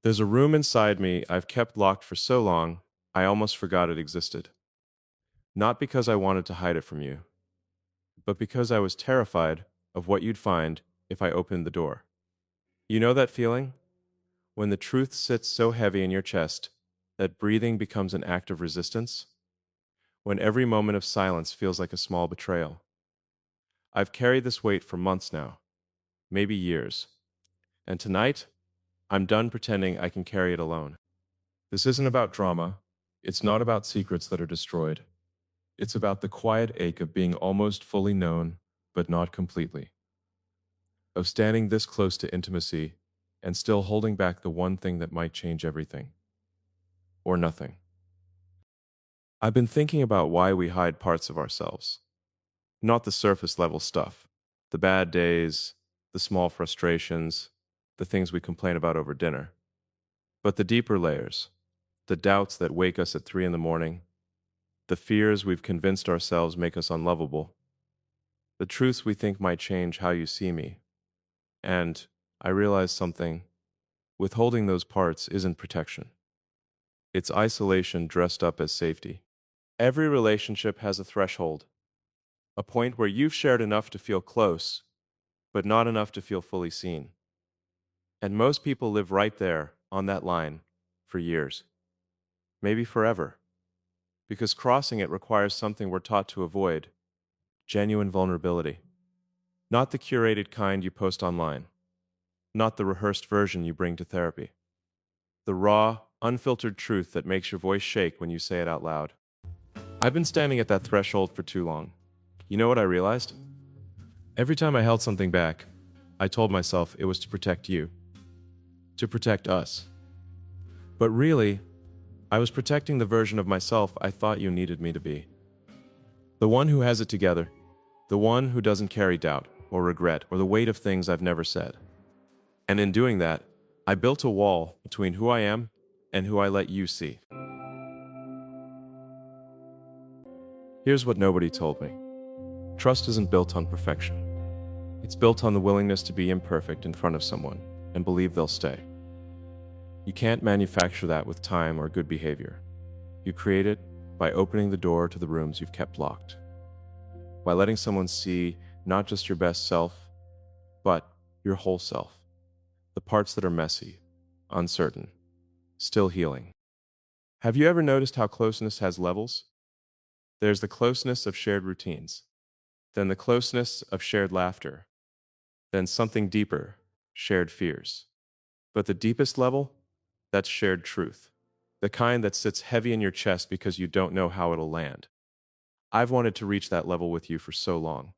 There's a room inside me I've kept locked for so long, I almost forgot it existed. Not because I wanted to hide it from you, but because I was terrified of what you'd find if I opened the door. You know that feeling? When the truth sits so heavy in your chest that breathing becomes an act of resistance? When every moment of silence feels like a small betrayal? I've carried this weight for months now, maybe years. And tonight, I'm done pretending I can carry it alone. This isn't about drama. It's not about secrets that are destroyed. It's about the quiet ache of being almost fully known, but not completely. Of standing this close to intimacy and still holding back the one thing that might change everything. Or nothing. I've been thinking about why we hide parts of ourselves. Not the surface level stuff. The bad days, the small frustrations, the things we complain about over dinner. But the deeper layers. The doubts that wake us at 3 in the morning. The fears we've convinced ourselves make us unlovable. The truths we think might change how you see me. And I realized something. Withholding those parts isn't protection. It's isolation dressed up as safety. Every relationship has a threshold, a point where you've shared enough to feel close, but not enough to feel fully seen. And most people live right there, on that line, for years. Maybe forever. Because crossing it requires something we're taught to avoid: genuine vulnerability. Not the curated kind you post online. Not the rehearsed version you bring to therapy. The raw, unfiltered truth that makes your voice shake when you say it out loud. I've been standing at that threshold for too long. You know what I realized? Every time I held something back, I told myself it was to protect you. To protect us. But really, I was protecting the version of myself I thought you needed me to be. The one who has it together. The one who doesn't carry doubt, or regret, or the weight of things I've never said. And in doing that, I built a wall between who I am and who I let you see. Here's what nobody told me. Trust isn't built on perfection. It's built on the willingness to be imperfect in front of someone and believe they'll stay. You can't manufacture that with time or good behavior. You create it by opening the door to the rooms you've kept locked. By letting someone see not just your best self, but your whole self. The parts that are messy, uncertain, still healing. Have you ever noticed how closeness has levels? There's the closeness of shared routines, then the closeness of shared laughter, then something deeper, shared fears. But the deepest level, that's shared truth, the kind that sits heavy in your chest because you don't know how it'll land. I've wanted to reach that level with you for so long,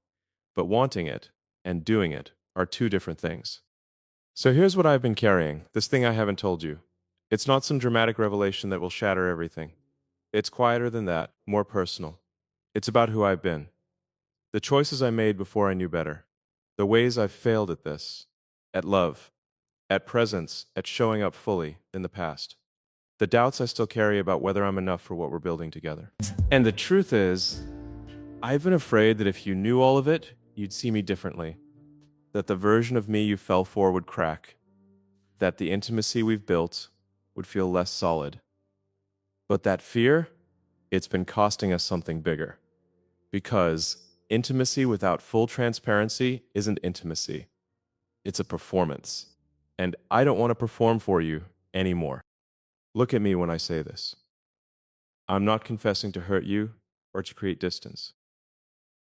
but wanting it and doing it are two different things. So here's what I've been carrying, this thing I haven't told you. It's not some dramatic revelation that will shatter everything. It's quieter than that, more personal. It's about who I've been. The choices I made before I knew better. The ways I've failed at this. At love. At presence. At showing up fully in the past. The doubts I still carry about whether I'm enough for what we're building together. And the truth is, I've been afraid that if you knew all of it, you'd see me differently. That the version of me you fell for would crack. That the intimacy we've built would feel less solid. But that fear, it's been costing us something bigger. Because intimacy without full transparency isn't intimacy. It's a performance. And I don't want to perform for you anymore. Look at me when I say this. I'm not confessing to hurt you or to create distance.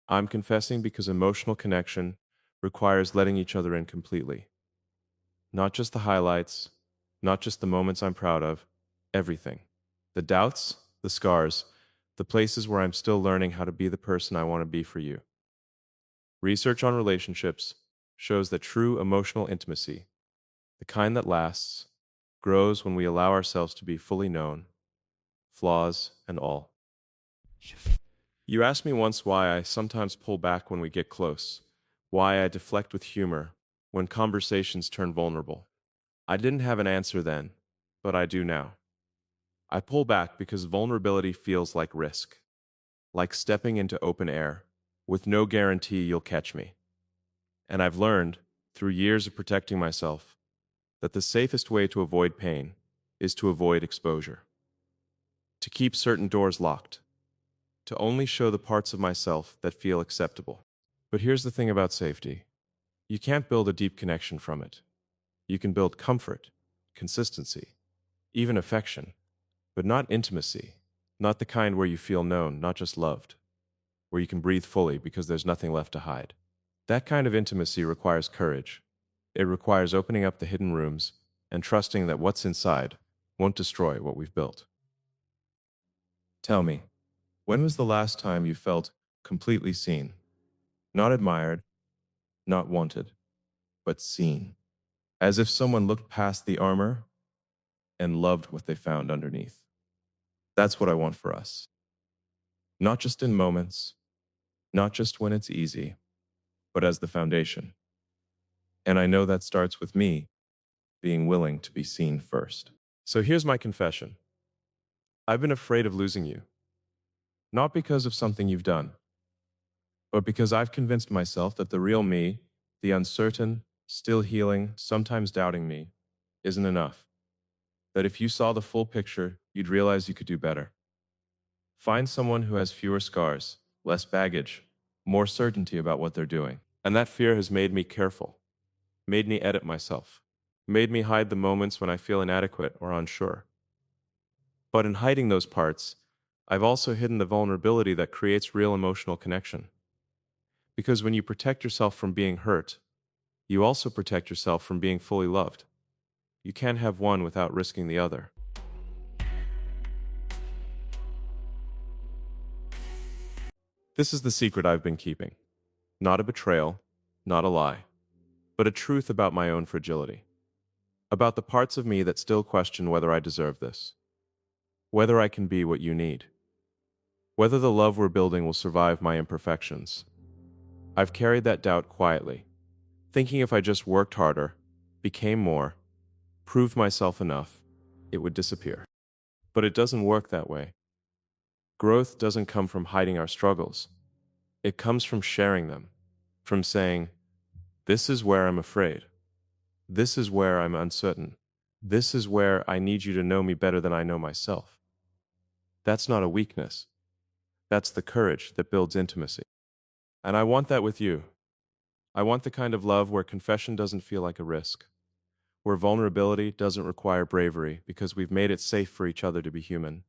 I'm confessing because emotional connection requires letting each other in completely. Not just the highlights, not just the moments I'm proud of, everything. The doubts, the scars, the places where I'm still learning how to be the person I want to be for you. Research on relationships shows that true emotional intimacy, the kind that lasts, grows when we allow ourselves to be fully known, flaws and all. You asked me once why I sometimes pull back when we get close, why I deflect with humor when conversations turn vulnerable. I didn't have an answer then, but I do now. I pull back because vulnerability feels like risk, like stepping into open air, with no guarantee you'll catch me. And I've learned, through years of protecting myself, that the safest way to avoid pain is to avoid exposure, to keep certain doors locked, to only show the parts of myself that feel acceptable. But here's the thing about safety. You can't build a deep connection from it. You can build comfort, consistency, even affection, but not intimacy, not the kind where you feel known, not just loved, where you can breathe fully because there's nothing left to hide. That kind of intimacy requires courage. It requires opening up the hidden rooms and trusting that what's inside won't destroy what we've built. Tell me, when was the last time you felt completely seen? Not admired, not wanted, but seen. As if someone looked past the armor and loved what they found underneath. That's what I want for us. Not just in moments, not just when it's easy, but as the foundation. And I know that starts with me being willing to be seen first. So here's my confession. I've been afraid of losing you. Not because of something you've done, but because I've convinced myself that the real me, the uncertain, still healing, sometimes doubting me, isn't enough. That if you saw the full picture, you'd realize you could do better. Find someone who has fewer scars, less baggage, more certainty about what they're doing. And that fear has made me careful, made me edit myself, made me hide the moments when I feel inadequate or unsure. But in hiding those parts, I've also hidden the vulnerability that creates real emotional connection. Because when you protect yourself from being hurt, you also protect yourself from being fully loved. You can't have one without risking the other. This is the secret I've been keeping. Not a betrayal, not a lie, but a truth about my own fragility. About the parts of me that still question whether I deserve this, whether I can be what you need, whether the love we're building will survive my imperfections. I've carried that doubt quietly, thinking if I just worked harder, became more, proved myself enough, it would disappear. But it doesn't work that way. Growth doesn't come from hiding our struggles. It comes from sharing them, from saying, this is where I'm afraid. This is where I'm uncertain. This is where I need you to know me better than I know myself. That's not a weakness. That's the courage that builds intimacy. And I want that with you. I want the kind of love where confession doesn't feel like a risk, where vulnerability doesn't require bravery because we've made it safe for each other to be human,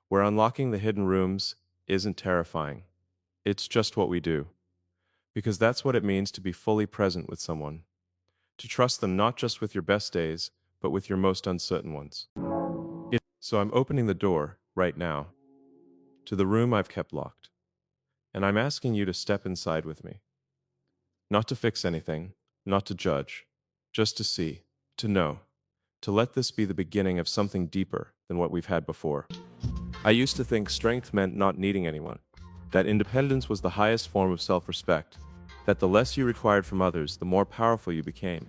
where unlocking the hidden rooms isn't terrifying. It's just what we do. Because that's what it means to be fully present with someone. To trust them not just with your best days, but with your most uncertain ones. So I'm opening the door, right now, to the room I've kept locked. And I'm asking you to step inside with me. Not to fix anything, not to judge, just to see, to know, to let this be the beginning of something deeper than what we've had before. I used to think strength meant not needing anyone, that independence was the highest form of self-respect, that the less you required from others, the more powerful you became.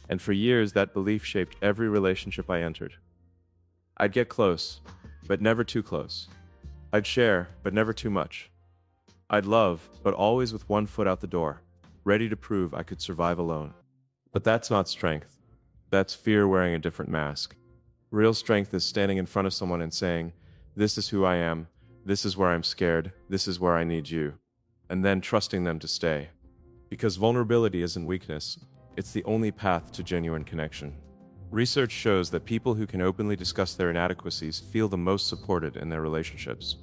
And for years, that belief shaped every relationship I entered. I'd get close, but never too close. I'd share, but never too much. I'd love, but always with one foot out the door, ready to prove I could survive alone. But that's not strength. That's fear wearing a different mask. Real strength is standing in front of someone and saying, this is who I am, this is where I'm scared, this is where I need you, and then trusting them to stay. Because vulnerability isn't weakness, it's the only path to genuine connection. Research shows that people who can openly discuss their inadequacies feel the most supported in their relationships.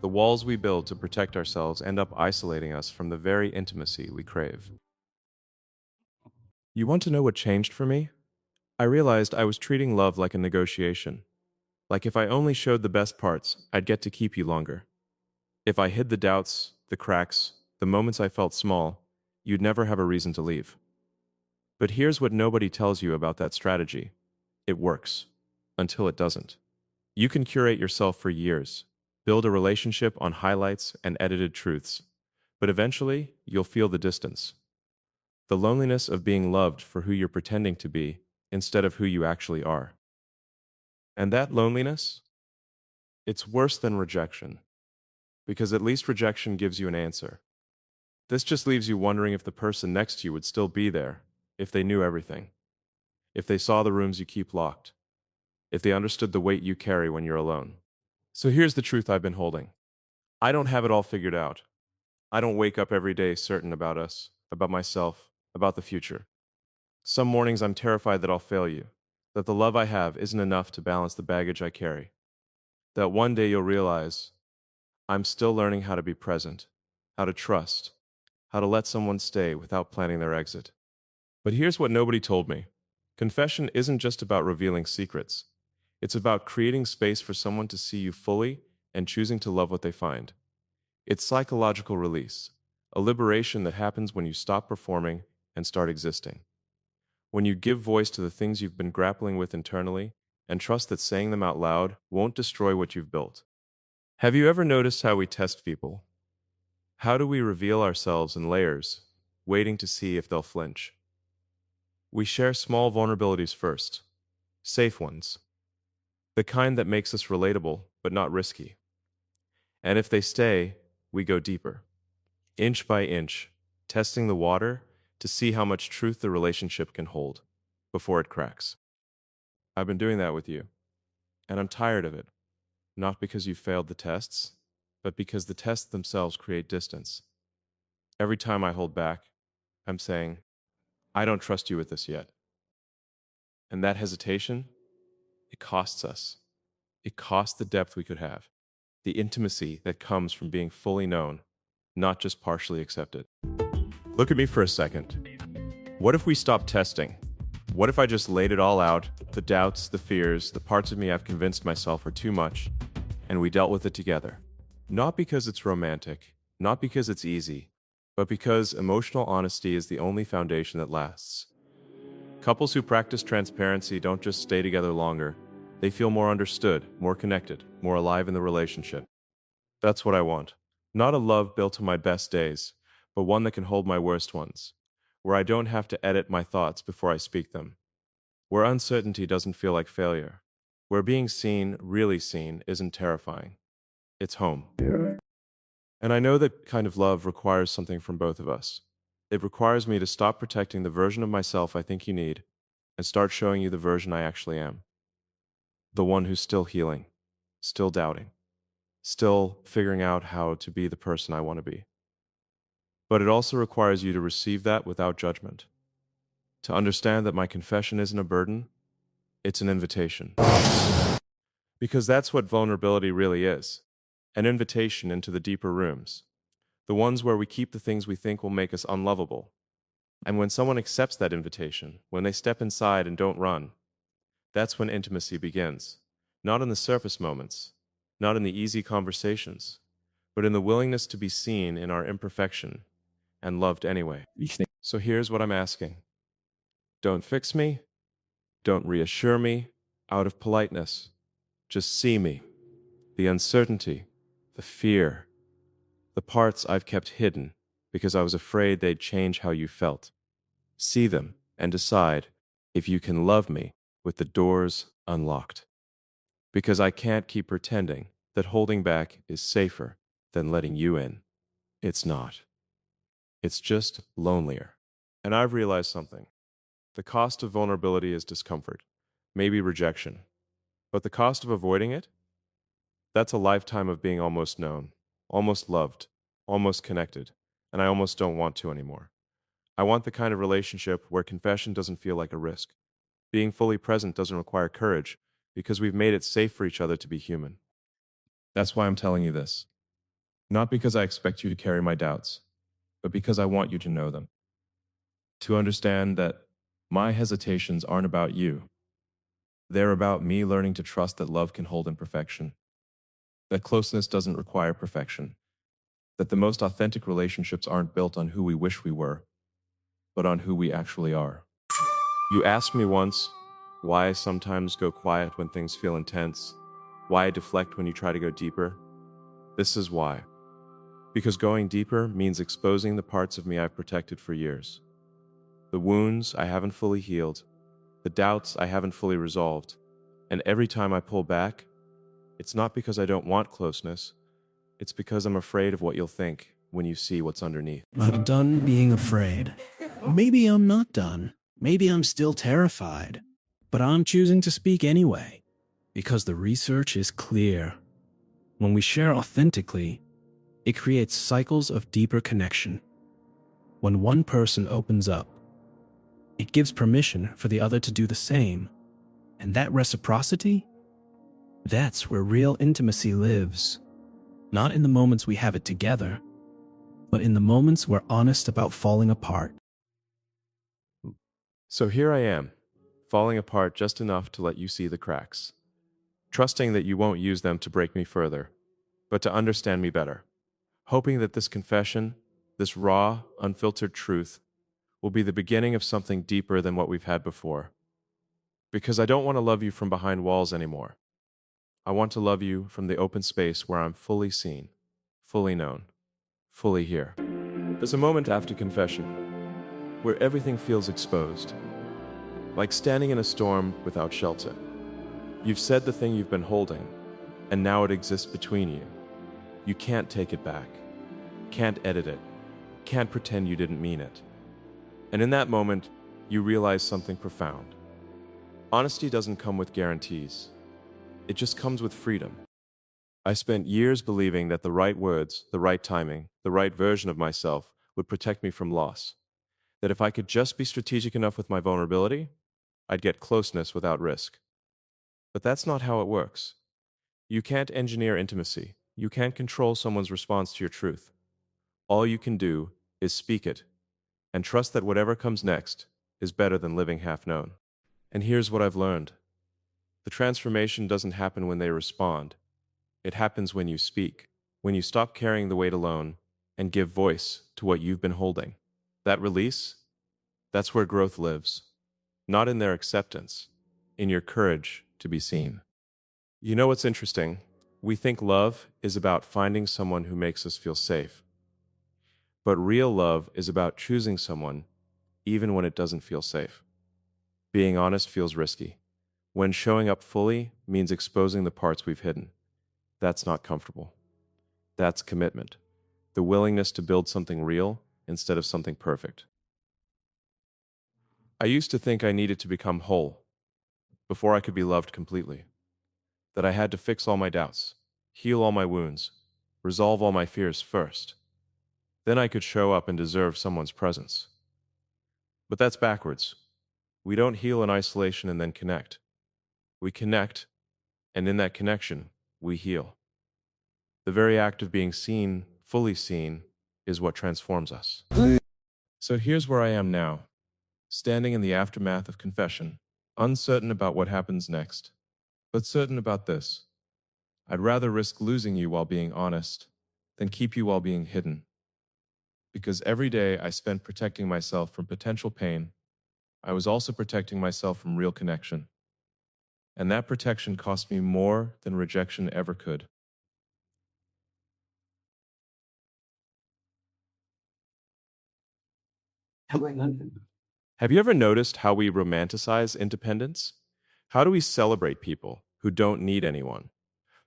The walls we build to protect ourselves end up isolating us from the very intimacy we crave. You want to know what changed for me? I realized I was treating love like a negotiation. Like if I only showed the best parts, I'd get to keep you longer. If I hid the doubts, the cracks, the moments I felt small, you'd never have a reason to leave. But here's what nobody tells you about that strategy. It works. Until it doesn't. You can curate yourself for years, build a relationship on highlights and edited truths, but eventually you'll feel the distance. The loneliness of being loved for who you're pretending to be instead of who you actually are. And that loneliness? It's worse than rejection, because at least rejection gives you an answer. This just leaves you wondering if the person next to you would still be there, if they knew everything. if they saw the rooms you keep locked, if they understood the weight you carry when you're alone. So here's the truth I've been holding. I don't have it all figured out. I don't wake up every day certain about us, about myself, about the future. Some mornings I'm terrified that I'll fail you, that the love I have isn't enough to balance the baggage I carry, that one day you'll realize I'm still learning how to be present, how to trust, how to let someone stay without planning their exit. But here's what nobody told me. Confession isn't just about revealing secrets. It's about creating space for someone to see you fully and choosing to love what they find. It's psychological release, a liberation that happens when you stop performing and start existing. When you give voice to the things you've been grappling with internally and trust that saying them out loud won't destroy what you've built. Have you ever noticed how we test people? How do we reveal ourselves in layers, waiting to see if they'll flinch? We share small vulnerabilities first, safe ones, the kind that makes us relatable but not risky. And if they stay, we go deeper, inch by inch, testing the water to see how much truth the relationship can hold before it cracks. I've been doing that with you, and I'm tired of it, not because you failed the tests, but because the tests themselves create distance. Every time I hold back, I'm saying, I don't trust you with this yet. And that hesitation, it costs us. It costs the depth we could have, the intimacy that comes from being fully known, not just partially accepted. Look at me for a second. What if we stopped testing? What if I just laid it all out, the doubts, the fears, the parts of me I've convinced myself are too much, and we dealt with it together? Not because it's romantic, not because it's easy, but because emotional honesty is the only foundation that lasts. Couples who practice transparency don't just stay together longer, they feel more understood, more connected, more alive in the relationship. That's what I want. Not a love built on my best days, but one that can hold my worst ones, where I don't have to edit my thoughts before I speak them, where uncertainty doesn't feel like failure, where being seen, really seen, isn't terrifying. It's home. And I know that kind of love requires something from both of us. It requires me to stop protecting the version of myself I think you need and start showing you the version I actually am. The one who's still healing, still doubting, still figuring out how to be the person I want to be. But it also requires you to receive that without judgment, to understand that my confession isn't a burden, it's an invitation. Because that's what vulnerability really is, an invitation into the deeper rooms, the ones where we keep the things we think will make us unlovable. And when someone accepts that invitation, when they step inside and don't run, that's when intimacy begins. Not in the surface moments, not in the easy conversations, but in the willingness to be seen in our imperfection and loved anyway. So here's what I'm asking. Don't fix me. Don't reassure me out of politeness. Just see me. The uncertainty, the fear, the parts I've kept hidden because I was afraid they'd change how you felt. See them and decide if you can love me with the doors unlocked. Because I can't keep pretending that holding back is safer than letting you in. It's not. It's just lonelier. And I've realized something. The cost of vulnerability is discomfort, maybe rejection. But the cost of avoiding it? That's a lifetime of being almost known, almost loved, almost connected, and I almost don't want to anymore. I want the kind of relationship where confession doesn't feel like a risk. Being fully present doesn't require courage because we've made it safe for each other to be human. That's why I'm telling you this. Not because I expect you to carry my doubts, but because I want you to know them. To understand that my hesitations aren't about you. They're about me learning to trust that love can hold imperfection, that closeness doesn't require perfection, that the most authentic relationships aren't built on who we wish we were, but on who we actually are. You asked me once why I sometimes go quiet when things feel intense, why I deflect when you try to go deeper. This is why. Because going deeper means exposing the parts of me I've protected for years. The wounds I haven't fully healed, the doubts I haven't fully resolved. And every time I pull back, it's not because I don't want closeness, it's because I'm afraid of what you'll think when you see what's underneath. I'm done being afraid. Maybe I'm not done. Maybe I'm still terrified, but I'm choosing to speak anyway, because the research is clear. When we share authentically, it creates cycles of deeper connection. When one person opens up, it gives permission for the other to do the same. And that reciprocity, that's where real intimacy lives. Not in the moments we have it together, but in the moments we're honest about falling apart. So here I am, falling apart just enough to let you see the cracks, trusting that you won't use them to break me further, but to understand me better, hoping that this confession, this raw, unfiltered truth, will be the beginning of something deeper than what we've had before. Because I don't want to love you from behind walls anymore. I want to love you from the open space where I'm fully seen, fully known, fully here. There's a moment after confession where everything feels exposed, like standing in a storm without shelter. You've said the thing you've been holding, and now it exists between you. You can't take it back, can't edit it, can't pretend you didn't mean it. And in that moment, you realize something profound. Honesty doesn't come with guarantees. It just comes with freedom. I spent years believing that the right words, the right timing, the right version of myself would protect me from loss. That if I could just be strategic enough with my vulnerability, I'd get closeness without risk. But that's not how it works. You can't engineer intimacy. You can't control someone's response to your truth. All you can do is speak it and trust that whatever comes next is better than living half known. And here's what I've learned. The transformation doesn't happen when they respond. It happens when you speak, when you stop carrying the weight alone and give voice to what you've been holding. That release, that's where growth lives. Not in their acceptance, in your courage to be seen. You know what's interesting? We think love is about finding someone who makes us feel safe. But real love is about choosing someone even when it doesn't feel safe. Being honest feels risky. When showing up fully means exposing the parts we've hidden. That's not comfortable. That's commitment. The willingness to build something real instead of something perfect. I used to think I needed to become whole before I could be loved completely. That I had to fix all my doubts, heal all my wounds, resolve all my fears first. Then I could show up and deserve someone's presence. But that's backwards. We don't heal in isolation and then connect. We connect, and in that connection, we heal. The very act of being seen, fully seen, is what transforms us. So here's where I am now, standing in the aftermath of confession, uncertain about what happens next, but certain about this. I'd rather risk losing you while being honest than keep you while being hidden. Because every day I spent protecting myself from potential pain, I was also protecting myself from real connection. And that protection cost me more than rejection ever could. Have you ever noticed how we romanticize independence? How do we celebrate people who don't need anyone?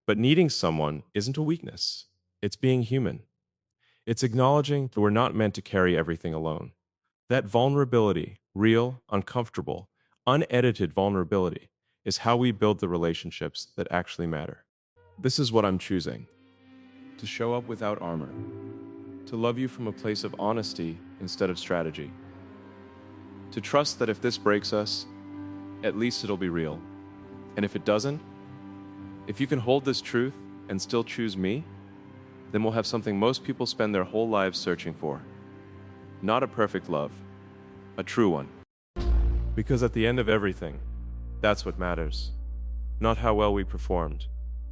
But needing someone isn't a weakness. It's being human. It's acknowledging that we're not meant to carry everything alone. That vulnerability, real, uncomfortable, unedited vulnerability, is how we build the relationships that actually matter. This is what I'm choosing. To show up without armor. To love you from a place of honesty instead of strategy. To trust that if this breaks us, at least it'll be real. And if it doesn't, if you can hold this truth and still choose me, then we'll have something most people spend their whole lives searching for. Not a perfect love, a true one. Because at the end of everything, that's what matters. Not how well we performed,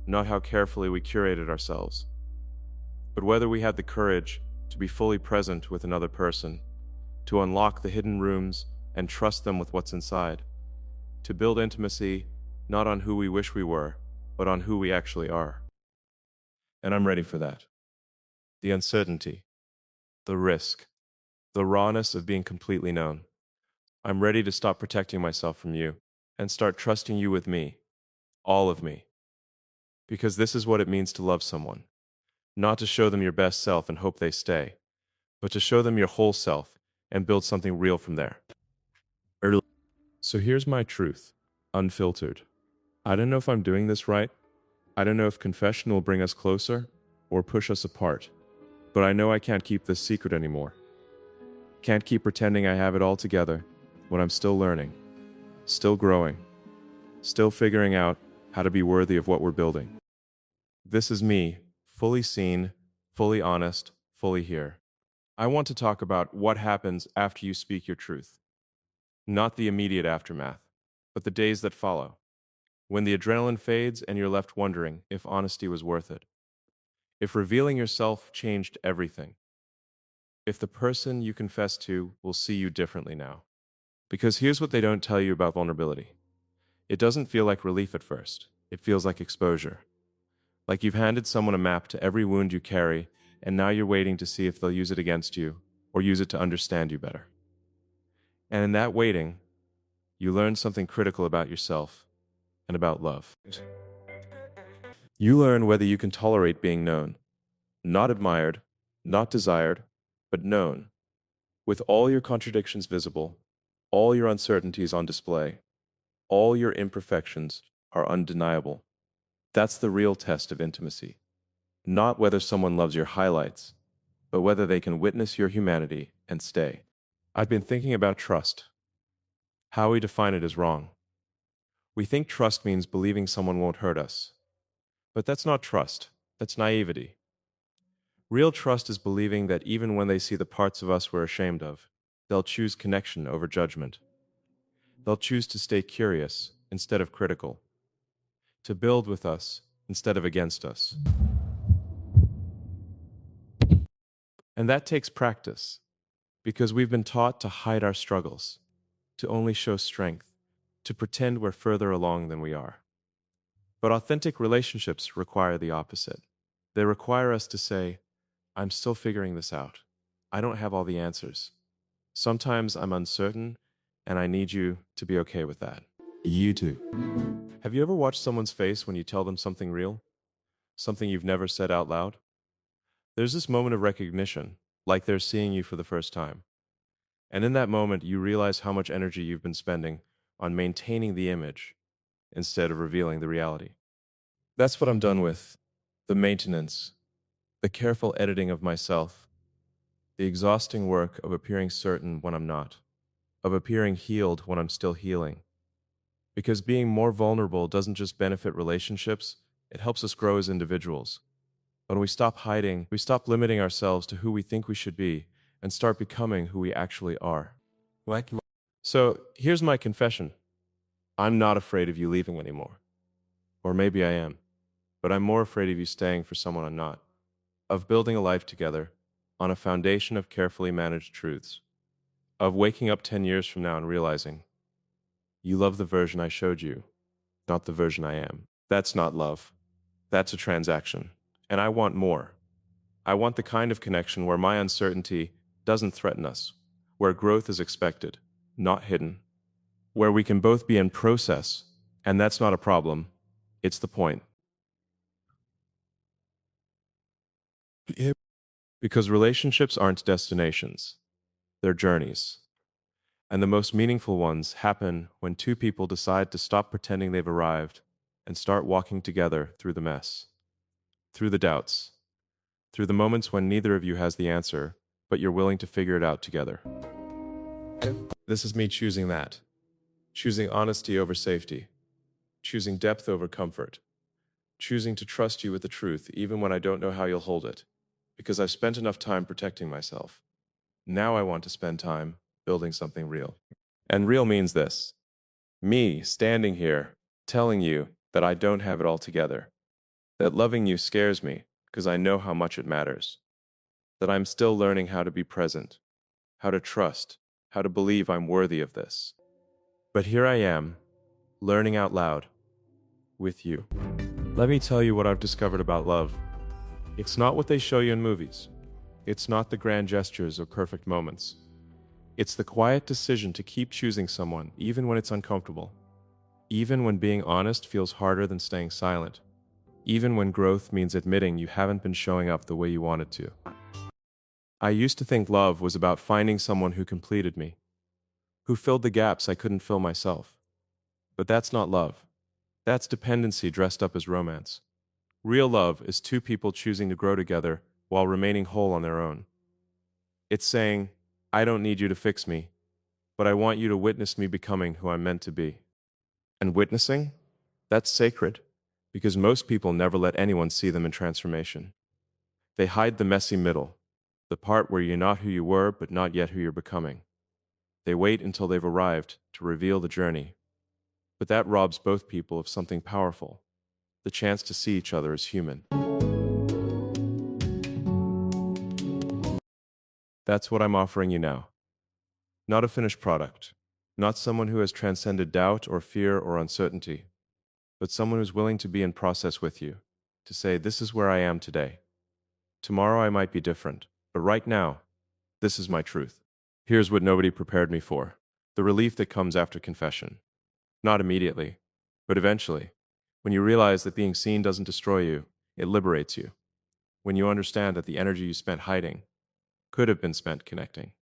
not how carefully we curated ourselves, but whether we had the courage to be fully present with another person, to unlock the hidden rooms and trust them with what's inside, to build intimacy not on who we wish we were, but on who we actually are. And I'm ready for that. The uncertainty, the risk, the rawness of being completely known. I'm ready to stop protecting myself from you and start trusting you with me, all of me. Because this is what it means to love someone. Not to show them your best self and hope they stay, but to show them your whole self and build something real from there. So here's my truth, unfiltered. I don't know if I'm doing this right. I don't know if confession will bring us closer or push us apart. But I know I can't keep this secret anymore. Can't keep pretending I have it all together when I'm still learning, still growing, still figuring out how to be worthy of what we're building. This is me, fully seen, fully honest, fully here. I want to talk about what happens after you speak your truth. Not the immediate aftermath, but the days that follow. When the adrenaline fades and you're left wondering if honesty was worth it. If revealing yourself changed everything. If the person you confess to will see you differently now. Because here's what they don't tell you about vulnerability. It doesn't feel like relief at first. It feels like exposure. Like you've handed someone a map to every wound you carry, and now you're waiting to see if they'll use it against you or use it to understand you better. And in that waiting, you learn something critical about yourself and about love. You learn whether you can tolerate being known, not admired, not desired, but known, with all your contradictions visible, all your uncertainties on display, all your imperfections are undeniable. That's the real test of intimacy. Not whether someone loves your highlights, but whether they can witness your humanity and stay. I've been thinking about trust. How we define it is wrong. We think trust means believing someone won't hurt us. But that's not trust. That's naivety. Real trust is believing that even when they see the parts of us we're ashamed of, they'll choose connection over judgment. They'll choose to stay curious instead of critical, to build with us instead of against us. And that takes practice, because we've been taught to hide our struggles, to only show strength, to pretend we're further along than we are. But authentic relationships require the opposite. They require us to say, I'm still figuring this out. I don't have all the answers. Sometimes I'm uncertain, and I need you to be okay with that. You too. Have you ever watched someone's face when you tell them something real? Something you've never said out loud? There's this moment of recognition, like they're seeing you for the first time. And in that moment, you realize how much energy you've been spending on maintaining the image instead of revealing the reality. That's what I'm done with. The maintenance, the careful editing of myself, the exhausting work of appearing certain when I'm not, of appearing healed when I'm still healing. Because being more vulnerable doesn't just benefit relationships, it helps us grow as individuals. When we stop hiding, we stop limiting ourselves to who we think we should be and start becoming who we actually are. So here's my confession. I'm not afraid of you leaving anymore. Or maybe I am. But I'm more afraid of you staying for someone I'm not. Of building a life together on a foundation of carefully managed truths. Of waking up 10 years from now and realizing, you love the version I showed you, not the version I am. That's not love. That's a transaction. And I want more. I want the kind of connection where my uncertainty doesn't threaten us, where growth is expected, not hidden, where we can both be in process, and that's not a problem, it's the point. Because relationships aren't destinations, they're journeys. And the most meaningful ones happen when two people decide to stop pretending they've arrived and start walking together through the mess, through the doubts, through the moments when neither of you has the answer, but you're willing to figure it out together. This is me choosing that. Choosing honesty over safety. Choosing depth over comfort. Choosing to trust you with the truth even when I don't know how you'll hold it. Because I've spent enough time protecting myself. Now I want to spend time building something real. And real means this. Me standing here, telling you that I don't have it all together. That loving you scares me because I know how much it matters. That I'm still learning how to be present, how to trust, how to believe I'm worthy of this. But here I am, learning out loud, with you. Let me tell you what I've discovered about love. It's not what they show you in movies. It's not the grand gestures or perfect moments. It's the quiet decision to keep choosing someone, even when it's uncomfortable. Even when being honest feels harder than staying silent. Even when growth means admitting you haven't been showing up the way you wanted to. I used to think love was about finding someone who completed me. who filled the gaps I couldn't fill myself. But that's not love. That's dependency dressed up as romance. Real love is two people choosing to grow together while remaining whole on their own. It's saying, I don't need you to fix me, but I want you to witness me becoming who I'm meant to be. And witnessing? That's sacred, because most people never let anyone see them in transformation. They hide the messy middle, the part where you're not who you were, but not yet who you're becoming. They wait until they've arrived to reveal the journey. But that robs both people of something powerful, the chance to see each other as human. That's what I'm offering you now. Not a finished product, not someone who has transcended doubt or fear or uncertainty, but someone who's willing to be in process with you, to say, this is where I am today. Tomorrow I might be different, but right now, this is my truth. Here's what nobody prepared me for: the relief that comes after confession. Not immediately, but eventually, when you realize that being seen doesn't destroy you, it liberates you. When you understand that the energy you spent hiding could have been spent connecting.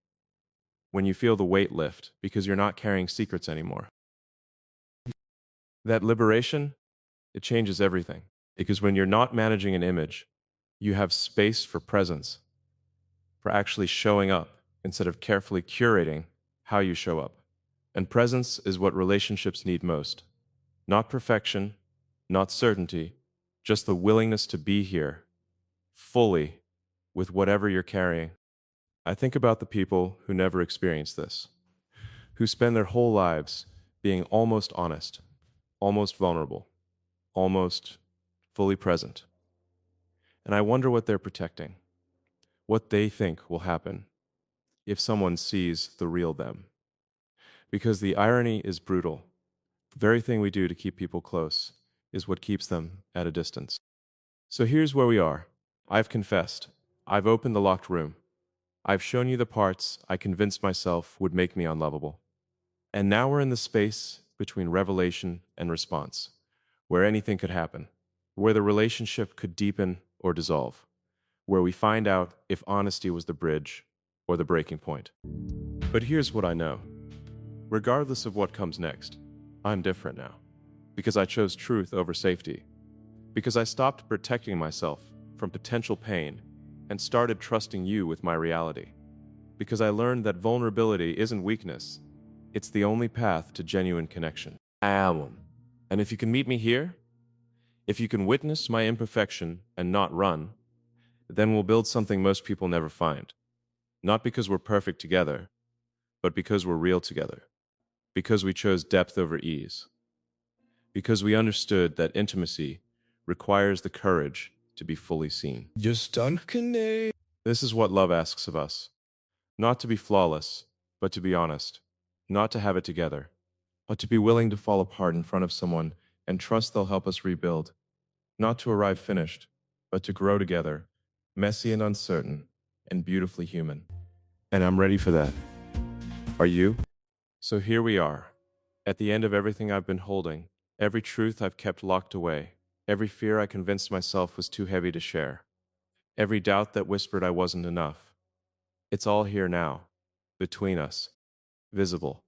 When you feel the weight lift because you're not carrying secrets anymore. That liberation, it changes everything. Because when you're not managing an image, you have space for presence, for actually showing up instead of carefully curating how you show up. And presence is what relationships need most. Not perfection, not certainty, just the willingness to be here, fully, with whatever you're carrying. I think about the people who never experience this, who spend their whole lives being almost honest, almost vulnerable, almost fully present. And I wonder what they're protecting, what they think will happen if someone sees the real them. Because the irony is brutal. The very thing we do to keep people close is what keeps them at a distance. So here's where we are. I've confessed. I've opened the locked room. I've shown you the parts I convinced myself would make me unlovable. And now we're in the space between revelation and response, where anything could happen, where the relationship could deepen or dissolve, where we find out if honesty was the bridge or the breaking point. But here's what I know. Regardless of what comes next, I'm different now, because I chose truth over safety, because I stopped protecting myself from potential pain and started trusting you with my reality, because I learned that vulnerability isn't weakness, it's the only path to genuine connection. And if you can meet me here, if you can witness my imperfection and not run, then we'll build something most people never find. Not because we're perfect together, but because we're real together. Because we chose depth over ease. Because we understood that intimacy requires the courage to be fully seen. Just unconnect. This is what love asks of us. Not to be flawless, but to be honest. Not to have it together, but to be willing to fall apart in front of someone and trust they'll help us rebuild. Not to arrive finished, but to grow together, messy and uncertain, and beautifully human. And I'm ready for that. Are you? So here we are, at the end of everything I've been holding, every truth I've kept locked away, every fear I convinced myself was too heavy to share, every doubt that whispered I wasn't enough. It's all here now, between us, visible,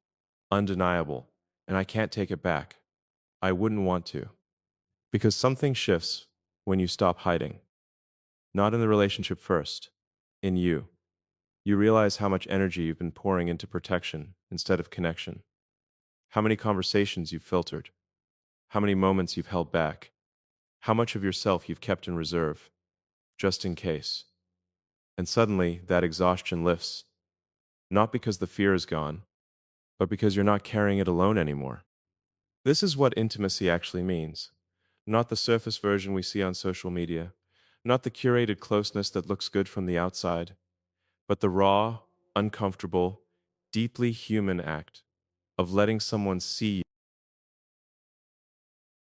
undeniable, and I can't take it back. I wouldn't want to. Because something shifts when you stop hiding. Not in the relationship first, in you. You realize how much energy you've been pouring into protection instead of connection. How many conversations you've filtered. How many moments you've held back. How much of yourself you've kept in reserve, just in case. And suddenly, that exhaustion lifts. Not because the fear is gone, but because you're not carrying it alone anymore. This is what intimacy actually means. Not the surface version we see on social media, not the curated closeness that looks good from the outside, but the raw, uncomfortable, deeply human act of letting someone see